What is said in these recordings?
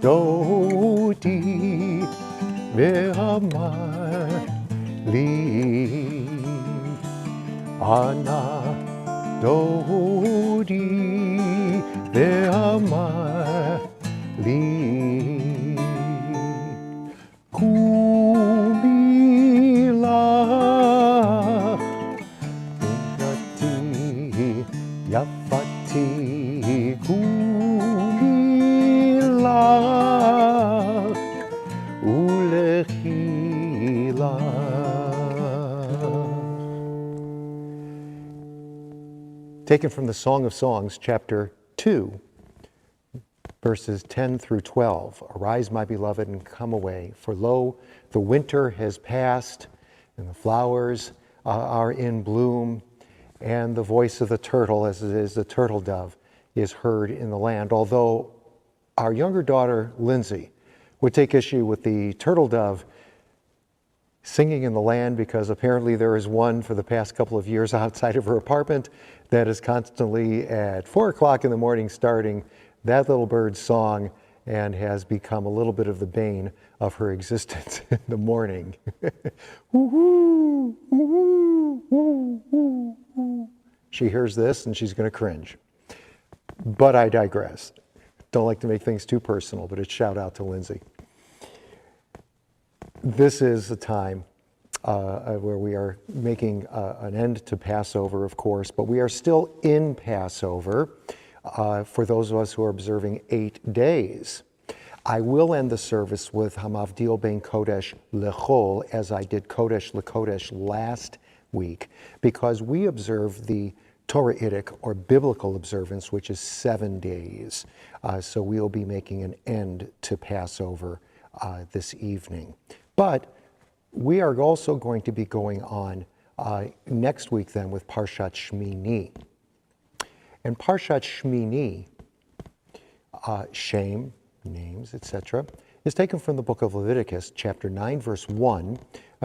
דודי ואמר לי, ענה דודי ואמר לי, קומי לך בנתי יפתי, קומי לך ולכי לך. Taken from the Song of Songs, chapter 2, verses 10 through 12. Arise, my beloved, and come away, for lo, the winter has passed, and the flowers are in bloom, and the voice of the turtle, as it is the turtle dove, is heard in the land. Although our younger daughter, Lindsay, would take issue with the turtle dove singing in the land, because apparently there is one for the past couple of years outside of her apartment that is constantly at 4 o'clock in the morning starting that little bird's song, and has become a little bit of the bane of her existence in the morning. She hears this and she's going to cringe. But I digress. Don't like to make things too personal, but it's shout out to Lindsay. This is a time where we are making an end to Passover, of course, but we are still in Passover for those of us who are observing 8 days. I will end the service with Hamavdil ben Kodesh lechol, as I did Kodesh lekodesh last week, because we observe the Torahitic or biblical observance, which is 7 days. So we'll be making an end to Passover this evening. But we are also going to be going on next week then with Parshat Shmini. And Parshat Shmini, shame, names, etc., is taken from the book of Leviticus, chapter 9, verse 1,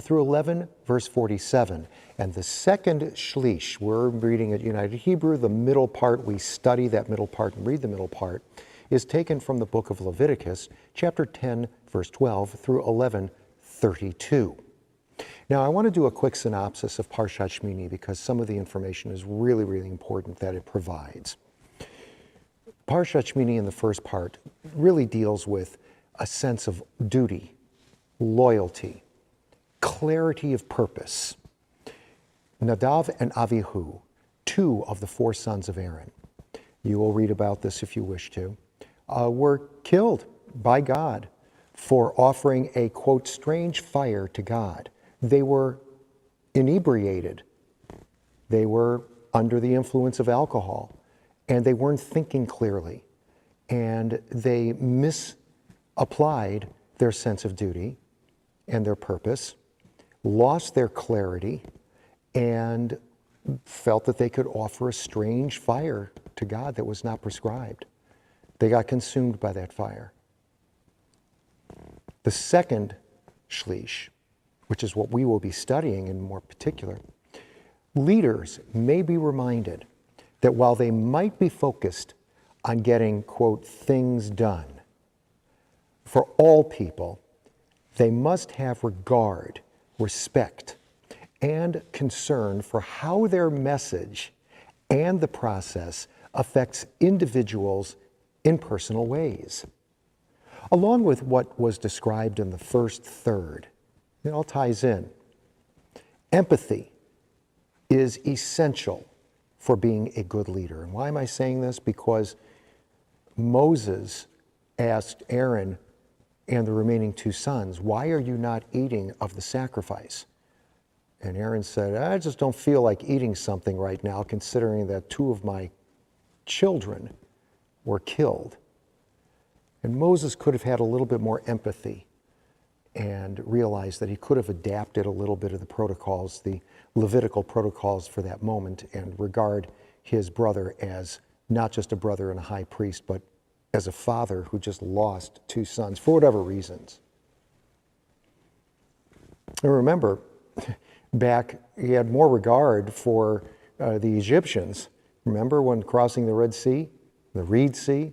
through 11, verse 47. And the second shlish, we're reading at United Hebrew, the middle part, we study that middle part and read the middle part, is taken from the book of Leviticus, chapter 10, verse 12, through 11:32. Now, I want to do a quick synopsis of Parshat Shmini because some of the information is really, really important that it provides. Parshat Shmini in the first part really deals with a sense of duty, loyalty, clarity of purpose. Nadav and Avihu, 2 of the 4 sons of Aaron, you will read about this if you wish to, were killed by God for offering a, quote, strange fire to God. They were inebriated. They were under the influence of alcohol, and they weren't thinking clearly. And they misapplied their sense of duty and their purpose, lost their clarity, and felt that they could offer a strange fire to God that was not prescribed. They got consumed by that fire. The second shlish, which is what we will be studying in more particular, leaders may be reminded that while they might be focused on getting, quote, things done for all people, they must have regard, respect, and concern for how their message and the process affects individuals in personal ways. Along with what was described in the first third, it all ties in. Empathy is essential for being a good leader. And why am I saying this? Because Moses asked Aaron and the remaining 2 sons, why are you not eating of the sacrifice? And Aaron said, I just don't feel like eating something right now, considering that 2 of my children were killed. And Moses could have had a little bit more empathy and realized that he could have adapted a little bit of the protocols, the Levitical protocols for that moment, and regard his brother as not just a brother and a high priest, but as a father who just lost 2 sons for whatever reasons. And remember, back, he had more regard for the Egyptians. Remember when crossing the Red Sea, the Reed Sea?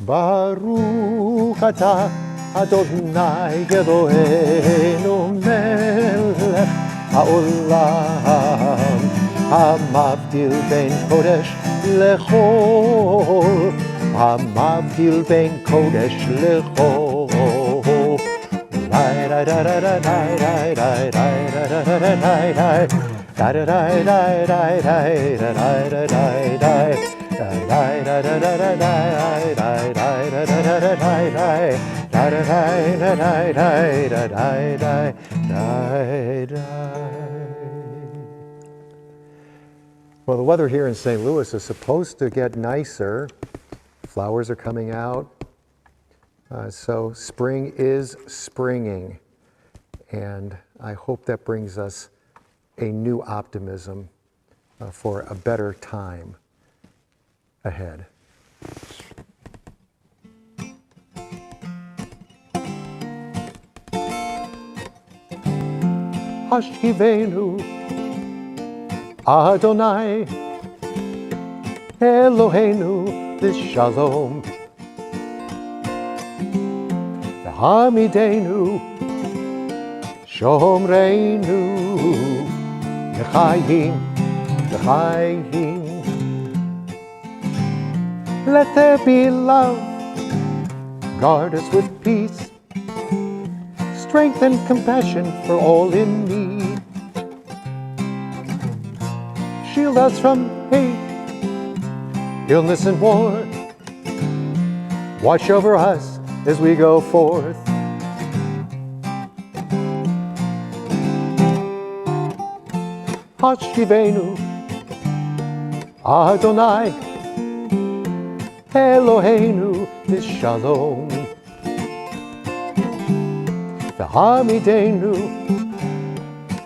Baruch atah Adonai Eloheinu melech haolam hamavdil ben kodesh lechol hamavdil ben kodesh lechol Well, the weather here in St. Louis is supposed to get nicer. Flowers are coming out. So spring is springing. And I hope that brings us a new optimism for a better time ahead. Hashivenu Adonai Eloheinu L'Shalom V'hamidenu Shomreinu L'chaim L'chaim. Let there be love, guard us with peace, strength and compassion for all in need. Shield us from hate, illness and war. Watch over us as we go forth. Hashivenu Adonai Eloheinu L'Shalom V'hamidenu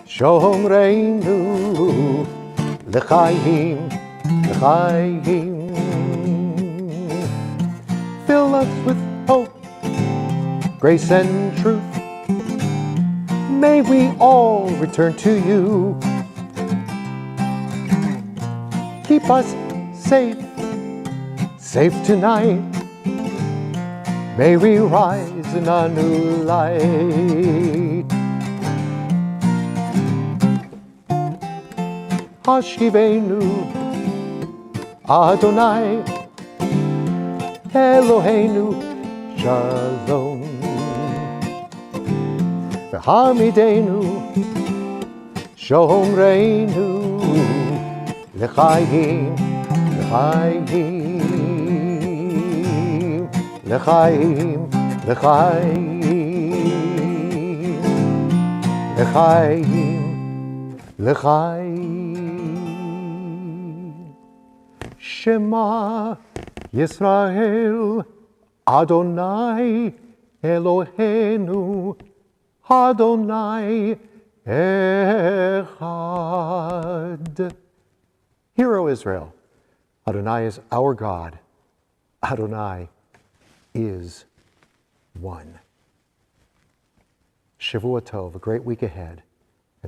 Shomreinu L'chaim L'chaim. Fill us with hope, grace and truth. May we all return to you. Keep us safe tonight. May we rise in a new light. Hashivenu Adonai Eloheinu Shalom V'hamidenu Shomreinu L'chaim L'chaim L'chaim L'chaim L'chaim L'chaim. Shema Yisrael Adonai Eloheinu Adonai Echad. Hear, O Israel, Adonai is our God. Adonai is one. Shavua Tov, a great week ahead.